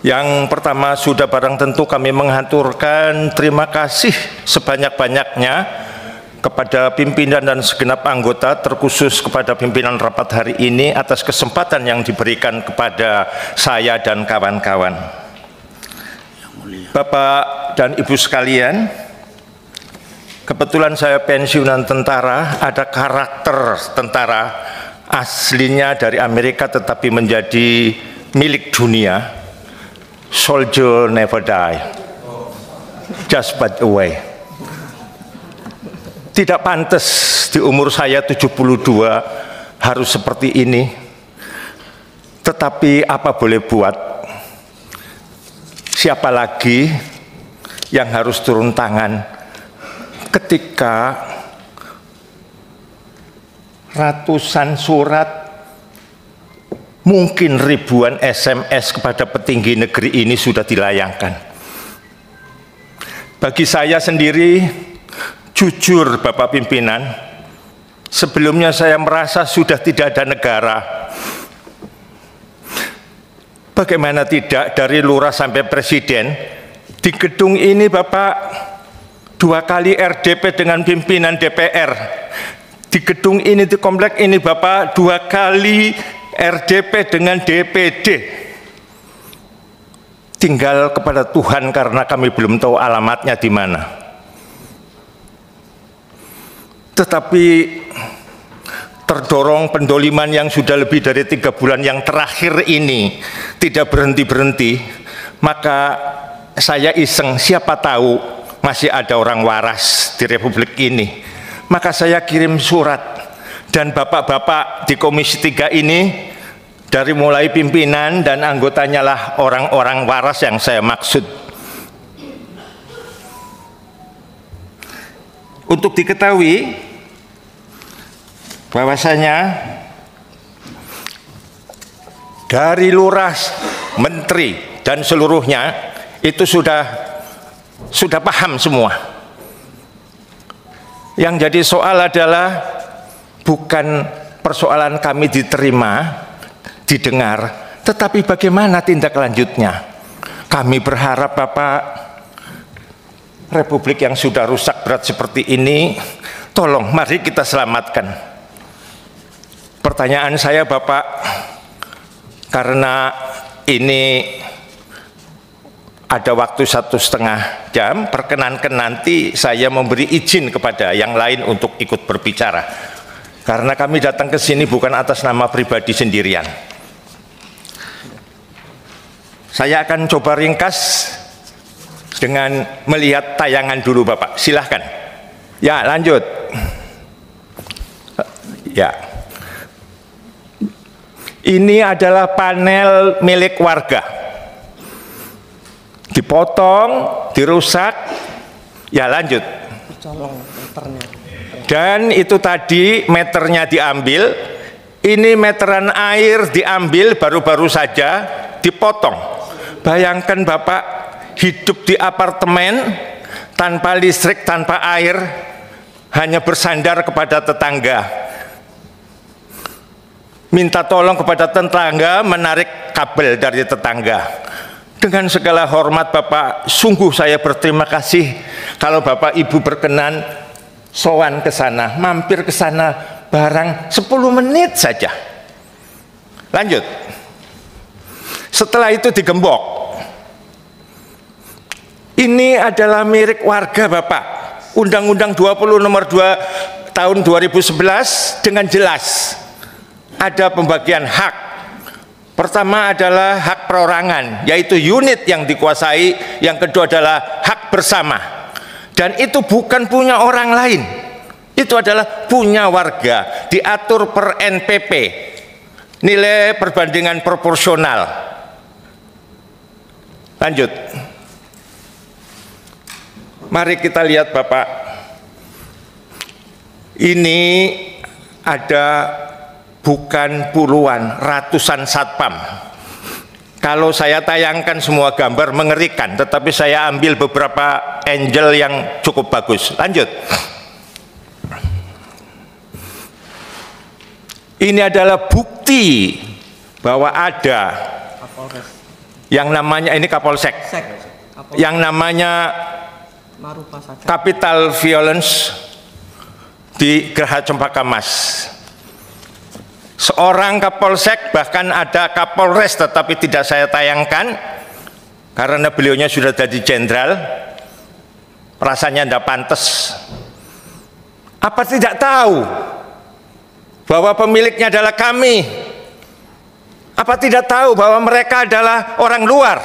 Yang pertama, sudah barang tentu kami mengaturkan terima kasih sebanyak-banyaknya kepada pimpinan dan segenap anggota, terkhusus kepada pimpinan rapat hari ini atas kesempatan yang diberikan kepada saya dan kawan-kawan. Bapak dan Ibu sekalian, kebetulan saya pensiunan tentara, ada karakter tentara aslinya dari Amerika tetapi menjadi milik dunia. Soldier never die, just but away. Tidak pantas di umur saya 72 harus seperti ini. Tetapi apa boleh buat? Siapa lagi yang harus turun tangan ketika ratusan surat, mungkin ribuan SMS kepada petinggi negeri ini sudah dilayangkan. Bagi saya sendiri, jujur Bapak Pimpinan, sebelumnya saya merasa sudah tidak ada negara. Bagaimana tidak, dari lurah sampai presiden, di gedung ini Bapak 2 kali RDP dengan pimpinan DPR. Di gedung ini, di komplek ini Bapak 2 kali RDP dengan DPD. Tinggal kepada Tuhan karena kami belum tahu alamatnya di mana. Tetapi terdorong pendoliman yang sudah lebih dari 3 bulan yang terakhir ini tidak berhenti-berhenti, maka saya iseng, siapa tahu masih ada orang waras di Republik ini. Maka saya kirim surat. Dan bapak-bapak di Komisi 3 ini, dari mulai pimpinan dan anggotanya lah orang-orang waras yang saya maksud. Untuk diketahui bahwasanya dari lurah, menteri dan seluruhnya itu sudah paham semua. Yang jadi soal adalah bukan persoalan kami diterima, didengar, tetapi bagaimana tindak lanjutnya. Kami berharap Bapak, Republik yang sudah rusak berat seperti ini, tolong mari kita selamatkan. Pertanyaan saya Bapak, karena ini ada waktu 1,5 jam, perkenankan nanti saya memberi izin kepada yang lain untuk ikut berbicara. Karena kami datang ke sini bukan atas nama pribadi sendirian. Saya akan coba ringkas dengan melihat tayangan dulu Bapak. Silahkan. Ya, lanjut. Ya. Ini adalah panel milik warga. Dipotong, dirusak. Ya, lanjut. Dan itu tadi meternya diambil, ini meteran air diambil baru-baru saja, dipotong. Bayangkan Bapak hidup di apartemen tanpa listrik, tanpa air, hanya bersandar kepada tetangga. Minta tolong kepada tetangga menarik kabel dari tetangga. Dengan segala hormat Bapak, sungguh saya berterima kasih kalau Bapak Ibu berkenan sowan ke sana, mampir ke sana barang 10 menit saja. Lanjut. Setelah itu digembok. Ini adalah milik warga Bapak. Undang-Undang 20 nomor 2 tahun 2011 dengan jelas ada pembagian hak. Pertama adalah hak perorangan, yaitu unit yang dikuasai. Yang kedua adalah hak bersama. Dan itu bukan punya orang lain, itu adalah punya warga, diatur per NPP, nilai perbandingan proporsional. Lanjut. Mari kita lihat Bapak, ini ada bukan puluhan, ratusan satpam. Kalau saya tayangkan semua gambar mengerikan, tetapi saya ambil beberapa angle yang cukup bagus. Lanjut. Ini adalah bukti bahwa ada yang namanya ini Kapolsek, yang namanya capital violence di Geraha Cempaka Mas. Seorang Kapolsek, bahkan ada Kapolres, tetapi tidak saya tayangkan karena beliaunya sudah jadi jenderal, rasanya tidak pantas. Apa tidak tahu bahwa pemiliknya adalah kami? Apa tidak tahu bahwa mereka adalah orang luar?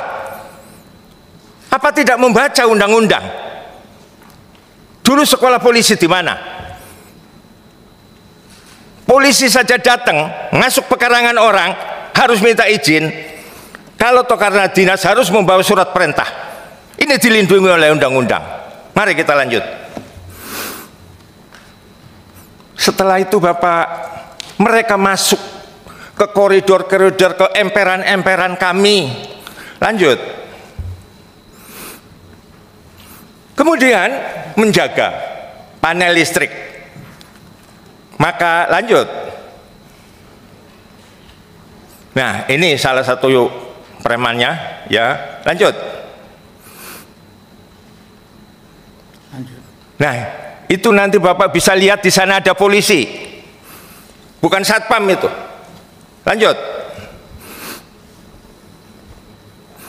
Apa tidak membaca undang-undang? Dulu sekolah polisi di mana? Polisi saja datang, masuk pekarangan orang, harus minta izin. Kalau toh karena dinas harus membawa surat perintah. Ini dilindungi oleh undang-undang. Mari kita lanjut. Setelah itu Bapak, mereka masuk ke koridor-koridor, ke emperan-emperan kami. Lanjut. Kemudian menjaga panel listrik. Maka lanjut. Nah, ini salah satu premannya, ya. Lanjut. Nah, itu nanti Bapak bisa lihat di sana ada polisi. Bukan satpam itu. Lanjut.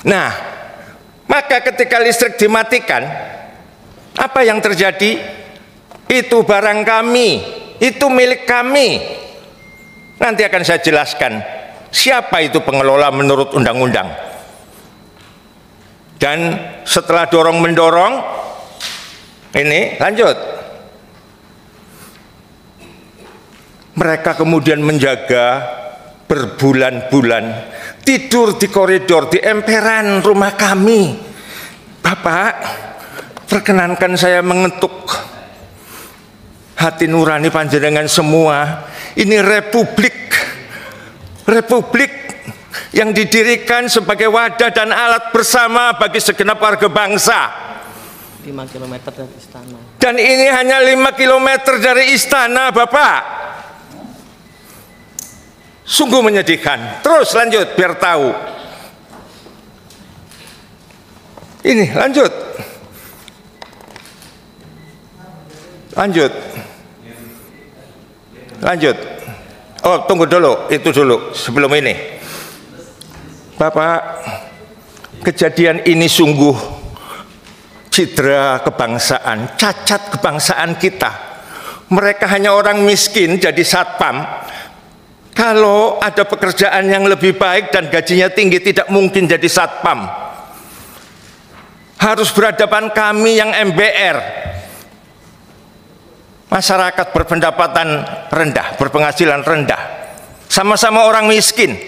Nah, maka ketika listrik dimatikan, apa yang terjadi? Itu barang kami, itu milik kami. Nanti akan saya jelaskan siapa itu pengelola menurut undang-undang. Dan setelah dorong-mendorong, ini lanjut. Mereka kemudian menjaga berbulan-bulan, tidur di koridor, di emperan rumah kami. Bapak, perkenankan saya mengetuk hati nurani panjenengan semua. Ini republik yang didirikan sebagai wadah dan alat bersama bagi segenap warga bangsa. 5 km dari istana. Dan ini hanya 5 km dari istana, Bapak. Sungguh menyedihkan. Terus lanjut biar tahu. Ini lanjut. Lanjut. Oh, tunggu dulu, itu dulu sebelum ini. Bapak, kejadian ini sungguh citra kebangsaan, cacat kebangsaan kita. Mereka hanya orang miskin jadi satpam. Kalau ada pekerjaan yang lebih baik dan gajinya tinggi, tidak mungkin jadi satpam. Harus berhadapan kami yang MBR. Masyarakat berpendapatan rendah, berpenghasilan rendah, sama-sama orang miskin.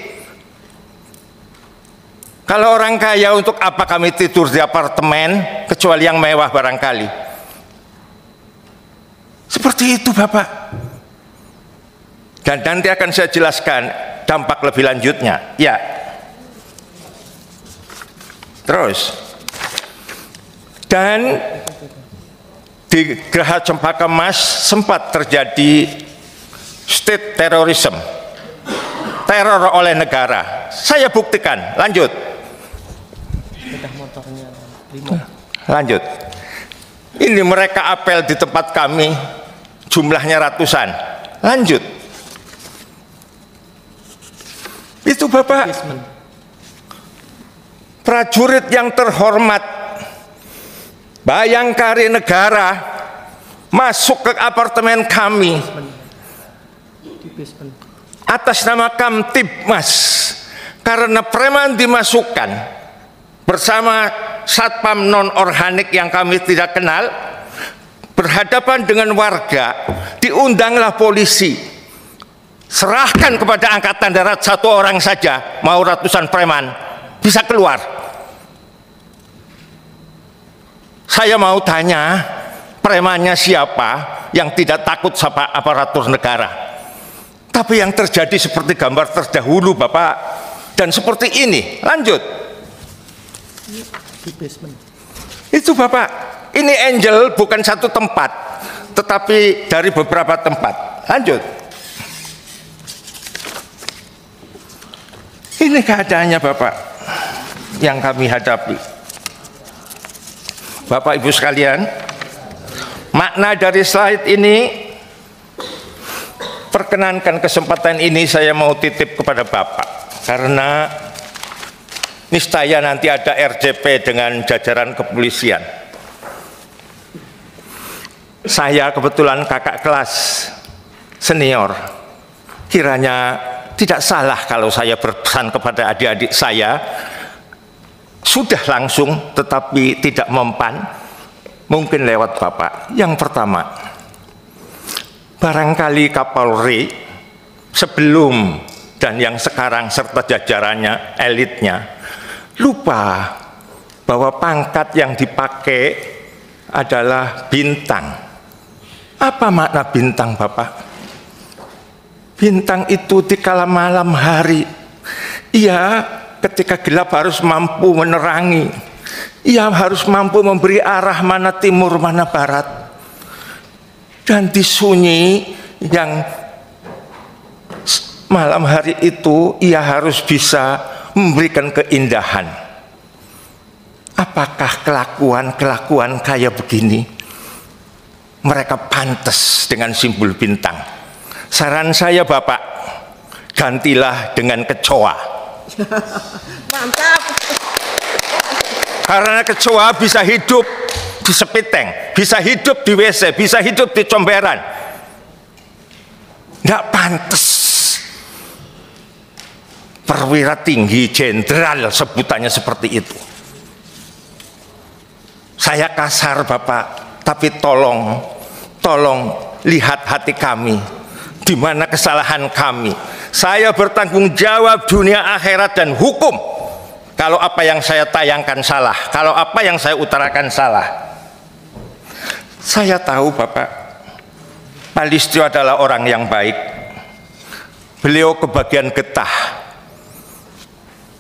Kalau orang kaya, untuk apa kami tidur di apartemen kecuali yang mewah barangkali? Seperti itu Bapak. Dan nanti akan saya jelaskan dampak lebih lanjutnya. Ya. Terus. Dan di Geraha Cempaka Mas sempat terjadi state terrorism, teror oleh negara. Saya buktikan. Lanjut. Lanjut. Ini mereka apel di tempat kami, jumlahnya ratusan. Lanjut. Itu Bapak, prajurit yang terhormat, Bayangkari Negara masuk ke apartemen kami atas nama Kamtibmas, karena preman dimasukkan bersama satpam non organik yang kami tidak kenal, berhadapan dengan warga. Diundanglah polisi, serahkan kepada angkatan darat 1 orang saja, mau ratusan preman bisa keluar. Saya mau tanya, premannya siapa yang tidak takut sama aparatur negara? Tapi yang terjadi seperti gambar terdahulu Bapak, dan seperti ini. Lanjut. Itu Bapak, ini Angel bukan satu tempat, tetapi dari beberapa tempat. Lanjut. Ini keadaannya Bapak. yang kami hadapi. Bapak Ibu sekalian, makna dari slide ini, perkenankan kesempatan ini saya mau titip kepada Bapak, karena niscaya nanti ada RJP dengan jajaran kepolisian. Saya kebetulan kakak kelas senior, kiranya tidak salah kalau saya berpesan kepada adik-adik saya, sudah langsung tetapi tidak mempan, mungkin lewat Bapak. Yang pertama, barangkali Kapolri sebelum dan yang sekarang serta jajarannya, elitnya, lupa bahwa pangkat yang dipakai adalah bintang. Apa makna bintang, Bapak? Bintang itu di kala malam hari, ia ketika gelap harus mampu menerangi, ia harus mampu memberi arah mana timur, mana barat. Dan di sunyi yang malam hari itu, ia harus bisa memberikan keindahan. Apakah kelakuan kayak begini mereka pantas dengan simbol bintang? Saran saya Bapak, gantilah dengan kecoa. Mantap. Karena kecoa bisa hidup di sepiteng, bisa hidup di WC, bisa hidup di comberan. Nggak pantas perwira tinggi jenderal sebutannya seperti itu. Saya kasar Bapak, tapi tolong lihat hati kami, di mana kesalahan kami. Saya bertanggung jawab dunia akhirat dan hukum kalau apa yang saya tayangkan salah, kalau apa yang saya utarakan salah. Saya tahu Bapak, Pak Listio adalah orang yang baik. Beliau kebagian getah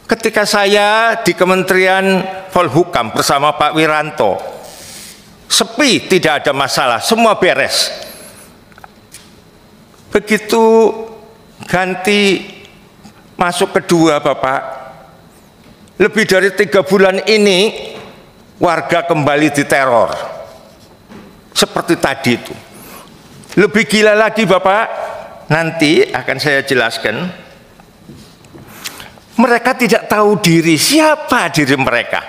ketika saya di Kementerian Polhukam bersama Pak Wiranto. Sepi, tidak ada masalah, semua beres. Begitu ganti masuk kedua Bapak, lebih dari 3 bulan ini warga kembali diteror seperti tadi itu. Lebih gila lagi Bapak, nanti akan saya jelaskan. Mereka tidak tahu diri, siapa diri mereka,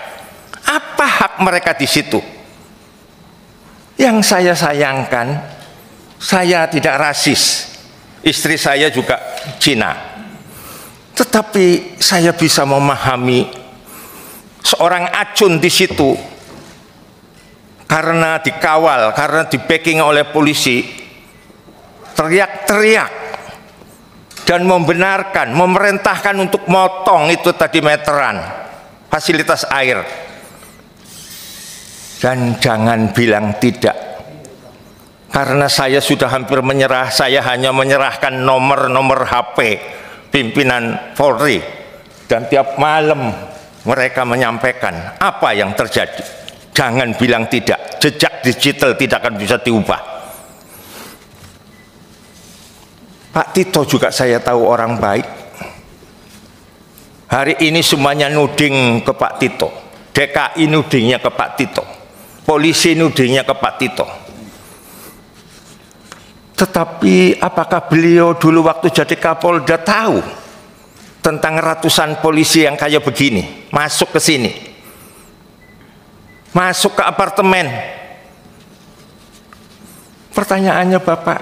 apa hak mereka di situ. Yang saya sayangkan, saya tidak rasis, istri saya juga Cina, tetapi saya bisa memahami seorang acun di situ karena dikawal, karena di-backing oleh polisi, teriak-teriak dan membenarkan, memerintahkan untuk motong itu tadi meteran fasilitas air. Dan jangan bilang tidak, karena saya sudah hampir menyerah. Saya hanya menyerahkan nomor-nomor HP pimpinan Polri, dan tiap malam mereka menyampaikan apa yang terjadi. Jangan bilang tidak, jejak digital tidak akan bisa diubah. Pak Tito juga saya tahu orang baik. Hari ini semuanya nuding ke Pak Tito, DKI nudingnya ke Pak Tito, polisi nudingnya ke Pak Tito. Tetapi apakah beliau dulu waktu jadi Kapolda tahu tentang ratusan polisi yang kayak begini masuk ke sini, masuk ke apartemen? Pertanyaannya Bapak,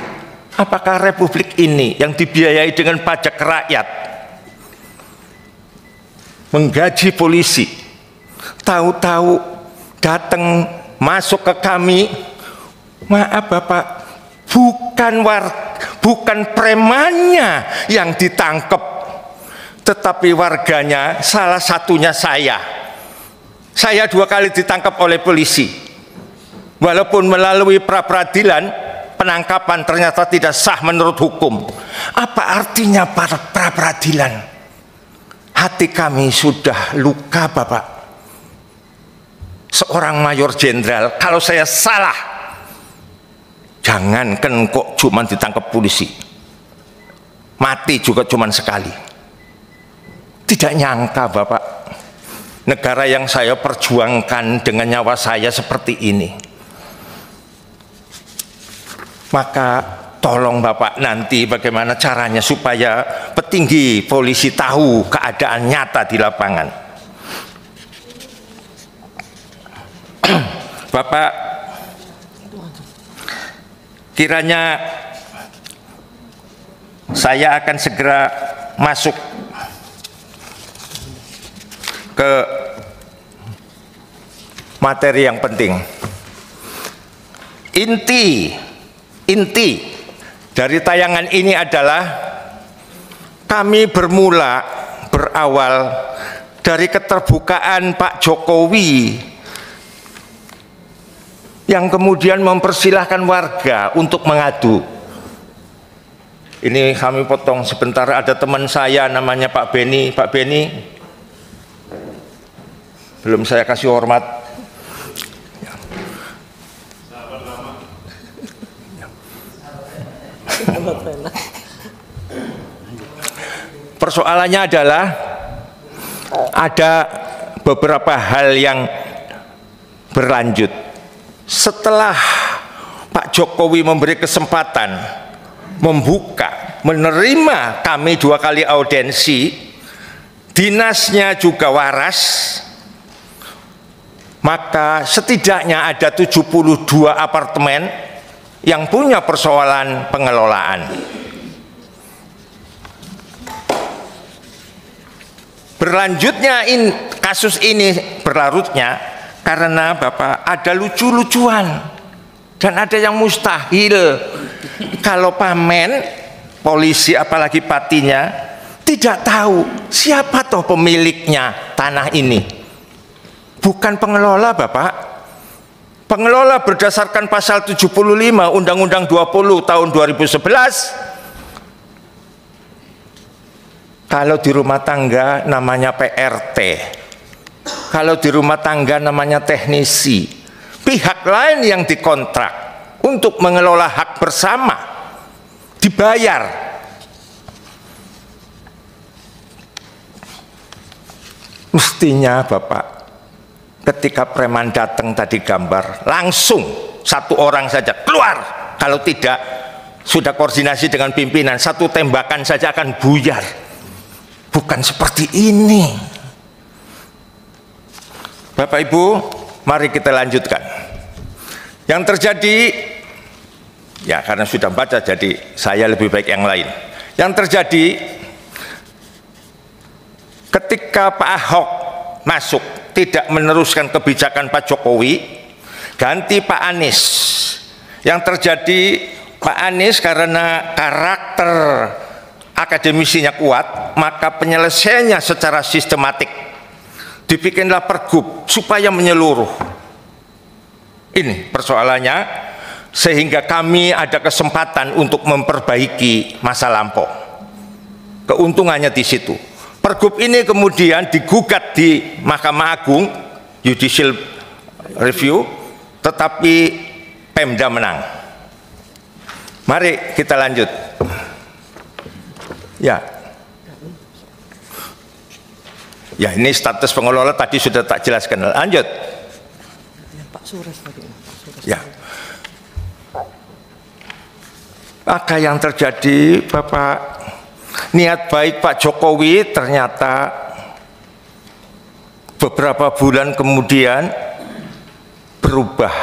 apakah republik ini yang dibiayai dengan pajak rakyat menggaji polisi, tahu-tahu datang masuk ke kami? Maaf Bapak, bukan premannya yang ditangkap, tetapi warganya, salah satunya saya. Saya 2 kali ditangkap oleh polisi. Walaupun melalui pra-peradilan, penangkapan ternyata tidak sah menurut hukum. Apa artinya pra-peradilan? Hati kami sudah luka Bapak. Seorang mayor jenderal, kalau saya salah, jangankan kok cuma ditangkap polisi, mati juga cuma sekali. Tidak nyangka Bapak, negara yang saya perjuangkan dengan nyawa saya seperti ini. Maka tolong Bapak nanti bagaimana caranya supaya petinggi polisi tahu keadaan nyata di lapangan. Bapak, kiranya saya akan segera masuk ke materi yang penting. Inti dari tayangan ini adalah kami berawal dari keterbukaan Pak Jokowi yang kemudian mempersilahkan warga untuk mengadu. Ini kami potong sebentar, ada teman saya namanya Pak Beni. Pak Beni, belum saya kasih hormat. Persoalannya adalah ada beberapa hal yang berlanjut. Setelah Pak Jokowi memberi kesempatan membuka, menerima kami 2 kali audiensi, dinasnya juga waras, maka setidaknya ada 72 apartemen yang punya persoalan pengelolaan. Berlanjutnya kasus ini berlarutnya karena Bapak ada lucu-lucuan dan ada yang mustahil. Kalau pamen polisi apalagi patinya tidak tahu siapa toh pemiliknya tanah ini. Bukan pengelola Bapak. Pengelola berdasarkan pasal 75 Undang-Undang 20 tahun 2011. Kalau di rumah tangga namanya PRT. Kalau di rumah tangga namanya teknisi. Pihak lain yang dikontrak untuk mengelola hak bersama dibayar. Mestinya Bapak, ketika preman datang tadi gambar, langsung 1 orang saja keluar. Kalau tidak, sudah koordinasi dengan pimpinan, 1 tembakan saja akan buyar. Bukan seperti ini. Bapak Ibu, mari kita lanjutkan. Yang terjadi, ya karena sudah baca jadi saya lebih baik yang lain. Yang terjadi ketika Pak Ahok masuk tidak meneruskan kebijakan Pak Jokowi, ganti Pak Anies. Yang terjadi Pak Anies karena karakter akademisinya kuat, maka penyelesaiannya secara sistematik. Dibikinlah pergub supaya menyeluruh. Ini persoalannya, sehingga kami ada kesempatan untuk memperbaiki masa lampau. Keuntungannya di situ. Pergub ini kemudian digugat di Mahkamah Agung, judicial review, tetapi Pemda menang. Mari kita lanjut. Ya, ini status pengelola tadi sudah tak jelaskan. Lanjut. Pak Sures tadi. Ya. Maka yang terjadi, Bapak, niat baik Pak Jokowi ternyata beberapa bulan kemudian berubah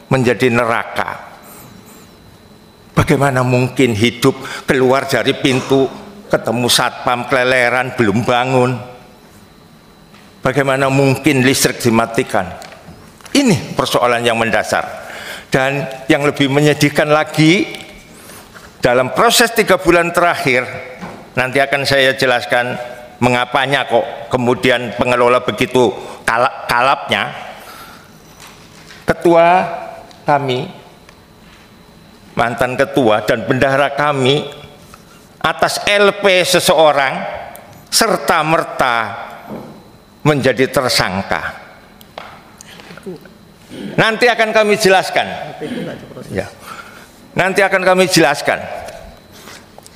menjadi neraka. Bagaimana mungkin hidup keluar dari pintu, ketemu satpam keleleran belum bangun? Bagaimana mungkin listrik dimatikan? Ini persoalan yang mendasar. Dan yang lebih menyedihkan lagi, dalam proses 3 bulan terakhir, nanti akan saya jelaskan mengapanya kok kemudian pengelola begitu kalapnya. Ketua kami, mantan ketua dan bendahara kami atas LP seseorang serta-merta menjadi tersangka. Nanti akan kami jelaskan. Ya. Nanti akan kami jelaskan.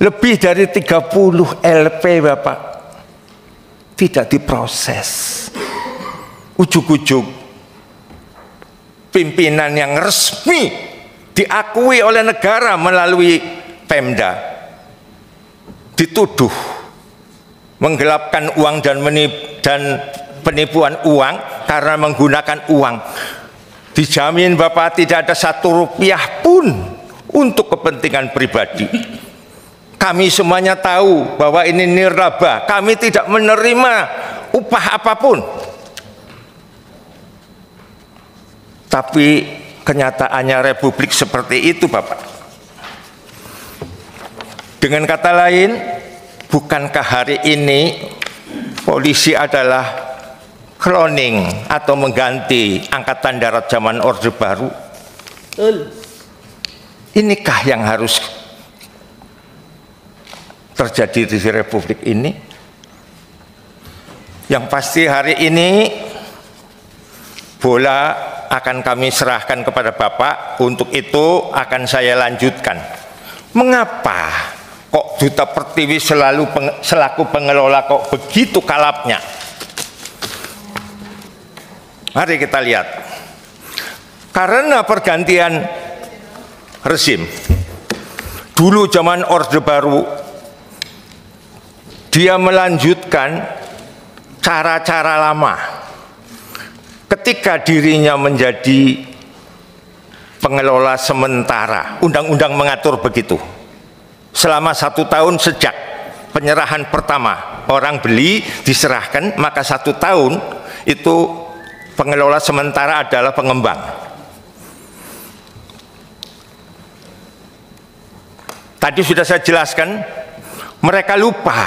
Lebih dari 30 LP Bapak tidak diproses. ujug-ujug pimpinan yang resmi diakui oleh negara melalui Pemda dituduh menggelapkan uang dan penipuan uang karena menggunakan uang. Dijamin Bapak tidak ada 1 rupiah pun untuk kepentingan pribadi. Kami semuanya tahu bahwa ini nirlaba. Kami tidak menerima upah apapun. Tapi kenyataannya republik seperti itu, Bapak. Dengan kata lain, bukankah hari ini polisi adalah cloning atau mengganti angkatan darat zaman Orde Baru? Betul. Inikah yang harus terjadi di republik ini? Yang pasti hari ini bola akan kami serahkan kepada Bapak. Untuk itu akan saya lanjutkan. Mengapa kok Duta Pertiwi selaku pengelola kok begitu kalapnya? Mari kita lihat. Karena pergantian rezim, dulu zaman Orde Baru, dia melanjutkan cara-cara lama. Ketika dirinya menjadi pengelola sementara, undang-undang mengatur begitu. Selama 1 tahun sejak penyerahan pertama, orang beli diserahkan, maka 1 tahun itu pengelola sementara adalah pengembang. Tadi sudah saya jelaskan, mereka lupa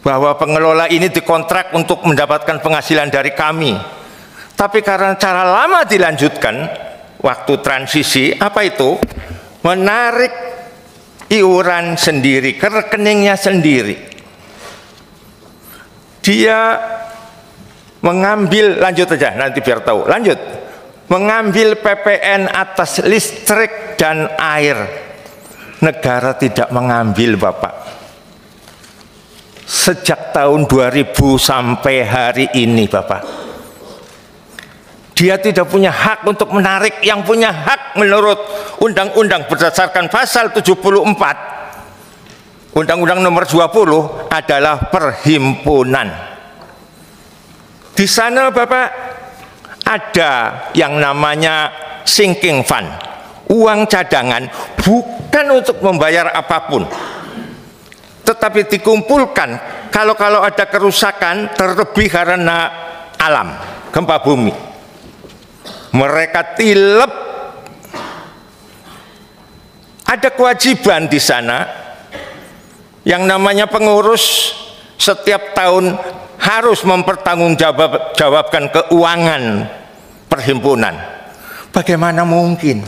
bahwa pengelola ini dikontrak untuk mendapatkan penghasilan dari kami. Tapi karena cara lama dilanjutkan, waktu transisi, apa itu? Menarik iuran sendiri, ke rekeningnya sendiri. Dia mengambil, lanjut aja nanti biar tahu, lanjut. Mengambil PPN atas listrik dan air. Negara tidak mengambil, Bapak. Sejak tahun 2000 sampai hari ini, Bapak. Dia tidak punya hak untuk menarik. Yang punya hak menurut undang-undang berdasarkan pasal 74 Undang-Undang nomor 20 adalah perhimpunan. Di sana Bapak ada yang namanya sinking fund, uang cadangan, bukan untuk membayar apapun, tetapi dikumpulkan kalau ada kerusakan, terlebih karena alam, gempa bumi. Mereka tilep. Ada kewajiban di sana yang namanya pengurus setiap tahun harus mempertanggungjawabkan keuangan perhimpunan. Bagaimana mungkin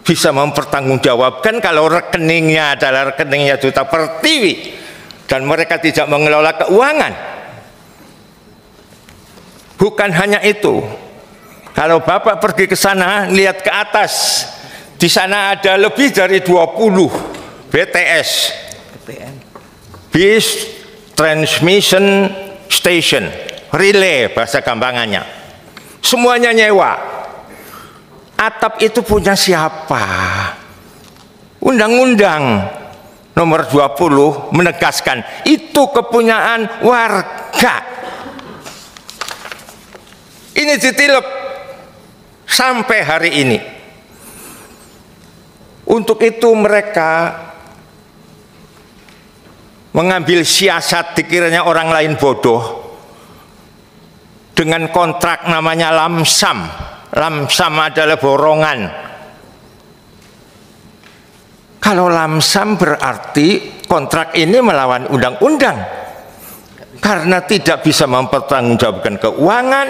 bisa mempertanggungjawabkan kalau rekeningnya adalah rekeningnya Duta Pertiwi dan mereka tidak mengelola keuangan? Bukan hanya itu. Kalau Bapak pergi ke sana, lihat ke atas, di sana ada lebih dari 20 BTS, Base Transmission Station, relay bahasa gampangannya. Semuanya nyewa. Atap itu punya siapa? Undang-Undang nomor 20 menegaskan itu kepunyaan warga. Ini ditilep sampai hari ini. Untuk itu mereka mengambil siasat, dikiranya orang lain bodoh, dengan kontrak namanya lamsam. Lamsam adalah borongan. Kalau lamsam berarti kontrak ini melawan undang-undang karena tidak bisa mempertanggungjawabkan keuangan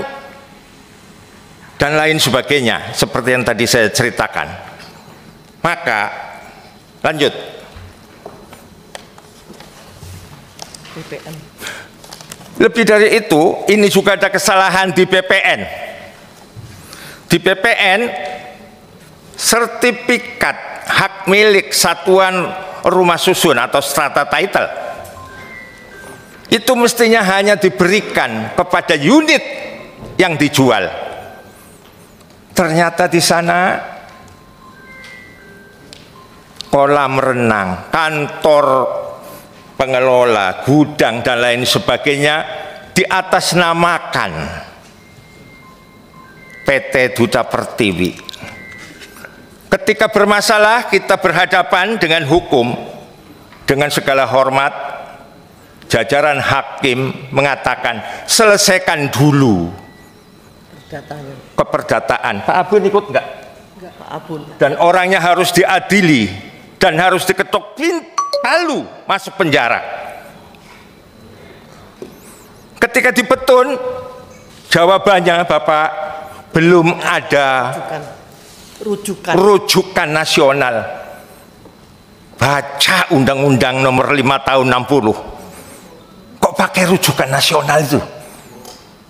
dan lain sebagainya, seperti yang tadi saya ceritakan. Maka lanjut. BPN. Lebih dari itu, ini juga ada kesalahan di BPN. Di BPN, sertifikat hak milik satuan rumah susun atau strata title itu mestinya hanya diberikan kepada unit yang dijual. Ternyata di sana kolam renang, kantor pengelola, gudang dan lain sebagainya diatasnamakan PT Duta Pertiwi. Ketika bermasalah kita berhadapan dengan hukum, dengan segala hormat jajaran hakim mengatakan selesaikan dulu Datanya. keperdataan. Pak Abun ikut enggak? Enggak, Pak Abun. Dan orangnya harus diadili dan harus diketok palu masuk penjara. Ketika dipetun, jawabannya Bapak, belum ada rujukan nasional. Baca Undang-Undang nomor 5 tahun 60. Kok pakai rujukan nasional itu?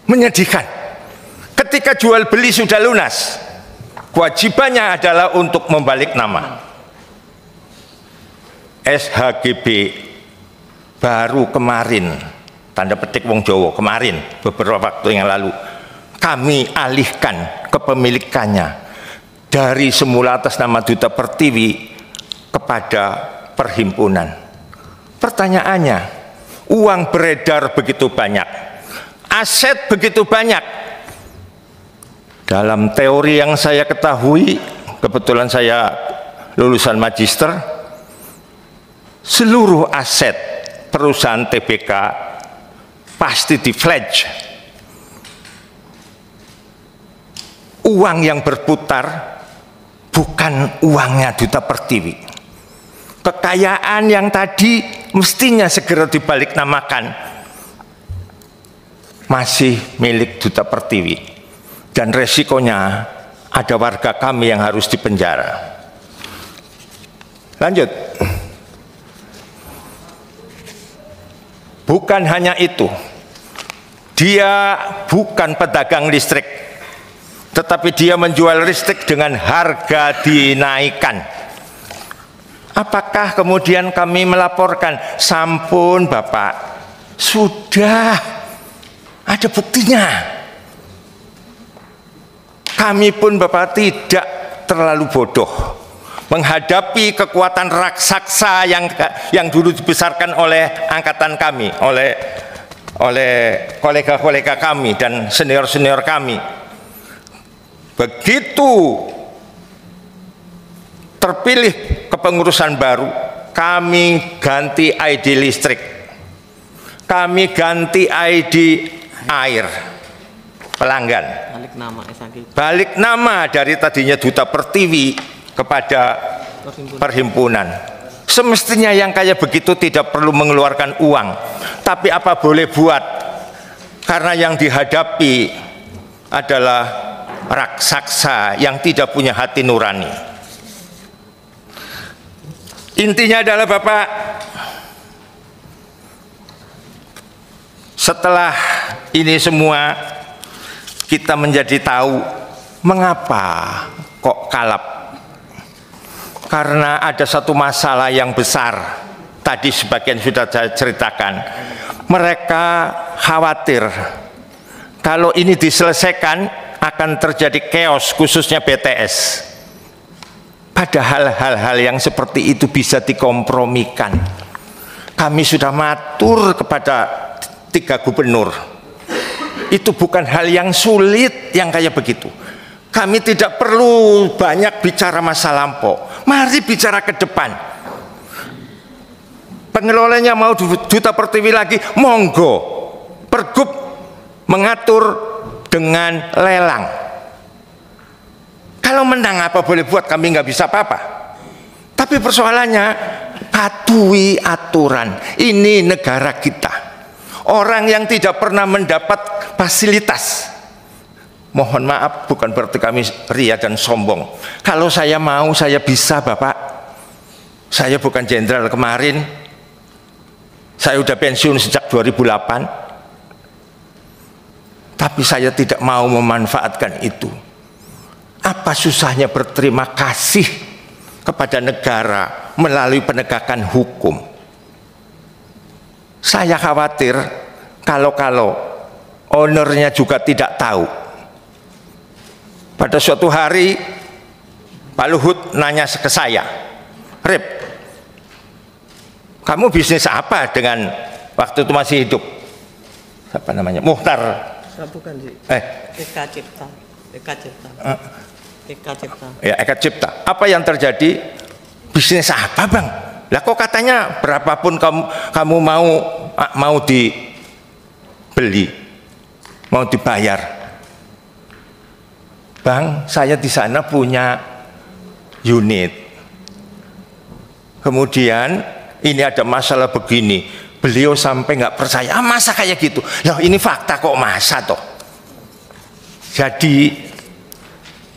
Menyedihkan. Ketika jual beli sudah lunas, kewajibannya adalah untuk membalik nama. SHGB baru kemarin, tanda petik wong Jawa, kemarin beberapa waktu yang lalu kami alihkan kepemilikannya dari semula atas nama Duta Pertiwi kepada perhimpunan. Pertanyaannya, uang beredar begitu banyak, aset begitu banyak. Dalam teori yang saya ketahui, kebetulan saya lulusan magister, seluruh aset perusahaan TBK pasti di-pledge. Uang yang berputar bukan uangnya Duta Pertiwi. Kekayaan yang tadi mestinya segera dibalik namakan masih milik Duta Pertiwi. Dan resikonya ada warga kami yang harus dipenjara. Lanjut. Bukan hanya itu, dia bukan pedagang listrik, tetapi dia menjual listrik dengan harga dinaikkan. Apakah kemudian kami melaporkan? Sampun Bapak, sudah ada buktinya. Kami pun Bapak tidak terlalu bodoh menghadapi kekuatan raksasa yang dulu dibesarkan oleh angkatan kami, oleh kolega-kolega kami dan senior-senior kami. Begitu terpilih kepengurusan baru, kami ganti ID listrik, kami ganti ID air, pelanggan. Balik nama dari tadinya Duta Pertiwi kepada perhimpunan. Semestinya yang kayak begitu tidak perlu mengeluarkan uang, tapi apa boleh buat, karena yang dihadapi adalah raksasa yang tidak punya hati nurani. Intinya adalah Bapak, setelah ini semua kita menjadi tahu mengapa kok kalap. Karena ada satu masalah yang besar. Tadi sebagian sudah saya ceritakan. Mereka khawatir kalau ini diselesaikan akan terjadi chaos, khususnya BTS. Padahal hal-hal yang seperti itu bisa dikompromikan. Kami sudah matur kepada 3 gubernur. Itu bukan hal yang sulit yang kayak begitu. Kami tidak perlu banyak bicara masa lampau. Mari bicara ke depan. Pengelolanya mau Duta Pertiwi lagi, monggo. Pergub mengatur dengan lelang. Kalau menang apa boleh buat, kami nggak bisa apa-apa. Tapi persoalannya patuhi aturan. Ini negara kita. Orang yang tidak pernah mendapat fasilitas, mohon maaf, bukan berarti kami ria dan sombong. Kalau saya mau, saya bisa Bapak. Saya bukan jenderal kemarin, saya udah pensiun sejak 2008. Tapi saya tidak mau memanfaatkan itu. Apa susahnya berterima kasih kepada negara melalui penegakan hukum? Saya khawatir kalau ownernya juga tidak tahu. Pada suatu hari Pak Luhut nanya ke saya, Rip, kamu bisnis apa dengan waktu itu masih hidup? Apa namanya? Muhtar. Saya bukan sih. Eka Cipta. Eka Cipta. Eka Cipta. Ya, Eka Cipta. Apa yang terjadi? Bisnis apa, Bang? Lah kok katanya berapapun kamu mau dibeli, mau dibayar. Bang, saya di sana punya unit. Kemudian ini ada masalah begini. Beliau sampai nggak percaya. Ah, masa kayak gitu? Loh, ini fakta kok, masa toh? Jadi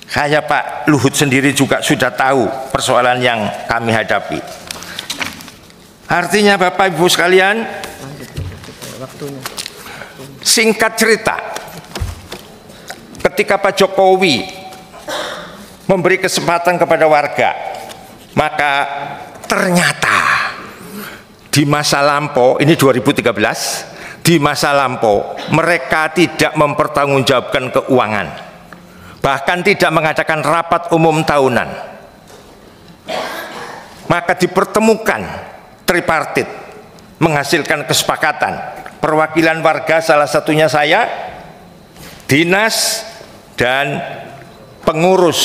kayak Pak Luhut sendiri juga sudah tahu persoalan yang kami hadapi. Artinya Bapak Ibu sekalian, Waktunya. singkat cerita, ketika Pak Jokowi memberi kesempatan kepada warga, maka ternyata di masa lampau, ini 2013, di masa lampau mereka tidak mempertanggungjawabkan keuangan, bahkan tidak mengadakan rapat umum tahunan. Maka dipertemukan tripartit, menghasilkan kesepakatan. Perwakilan warga salah satunya saya, dinas, dan pengurus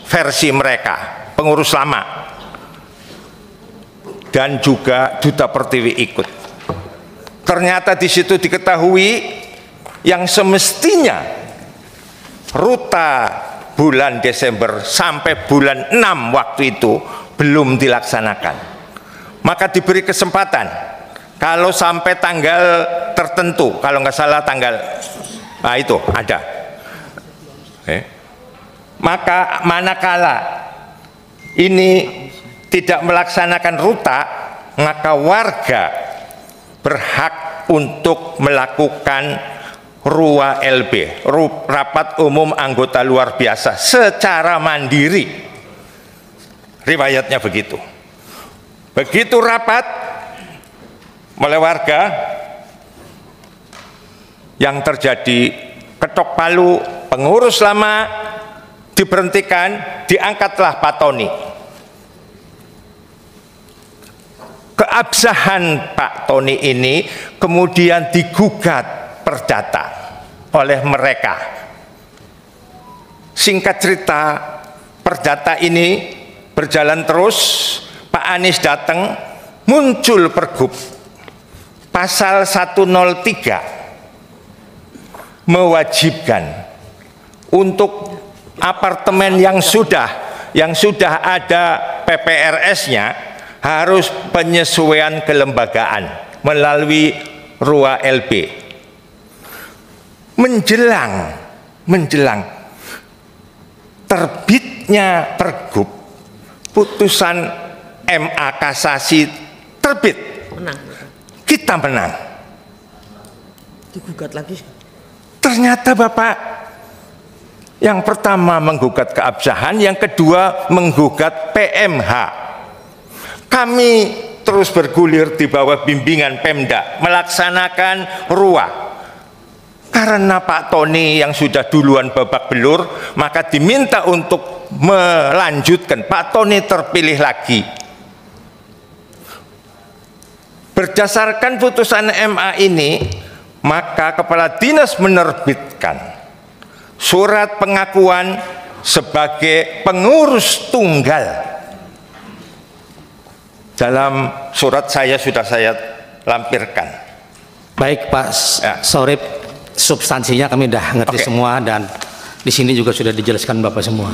versi mereka, pengurus lama, dan juga Duta Pertiwi ikut. Ternyata di situ diketahui yang semestinya ruta bulan Desember sampai bulan 6 waktu itu belum dilaksanakan. Maka diberi kesempatan, kalau sampai tanggal tertentu, kalau nggak salah tanggal, nah itu ada. Maka manakala ini tidak melaksanakan ruta, maka warga berhak untuk melakukan RUA LB, rapat umum anggota luar biasa, secara mandiri. Riwayatnya begitu. Begitu rapat oleh warga, yang terjadi ketok palu, pengurus lama diberhentikan, diangkatlah Pak Tony. Keabsahan Pak Tony ini kemudian digugat perdata oleh mereka. Singkat cerita, perdata ini berjalan terus. Pak Anies datang, muncul pergub pasal 103 mewajibkan untuk apartemen yang sudah ada PPRS-nya harus penyesuaian kelembagaan melalui RUA LB. Menjelang terbitnya pergub, putusan MA Kasasi terbit, Menang. kita menang. Digugat lagi. Ternyata Bapak, yang pertama menggugat keabsahan, yang kedua menggugat PMH. Kami terus bergulir di bawah bimbingan Pemda melaksanakan RUA. Karena Pak Tony yang sudah duluan babak belur, maka diminta untuk melanjutkan. Pak Tony terpilih lagi. Berdasarkan putusan MA ini, maka Kepala Dinas menerbitkan surat pengakuan sebagai pengurus tunggal. Dalam surat sudah saya lampirkan. Baik Pak Sorip, substansinya kami udah ngerti semua, dan di sini juga sudah dijelaskan Bapak semua.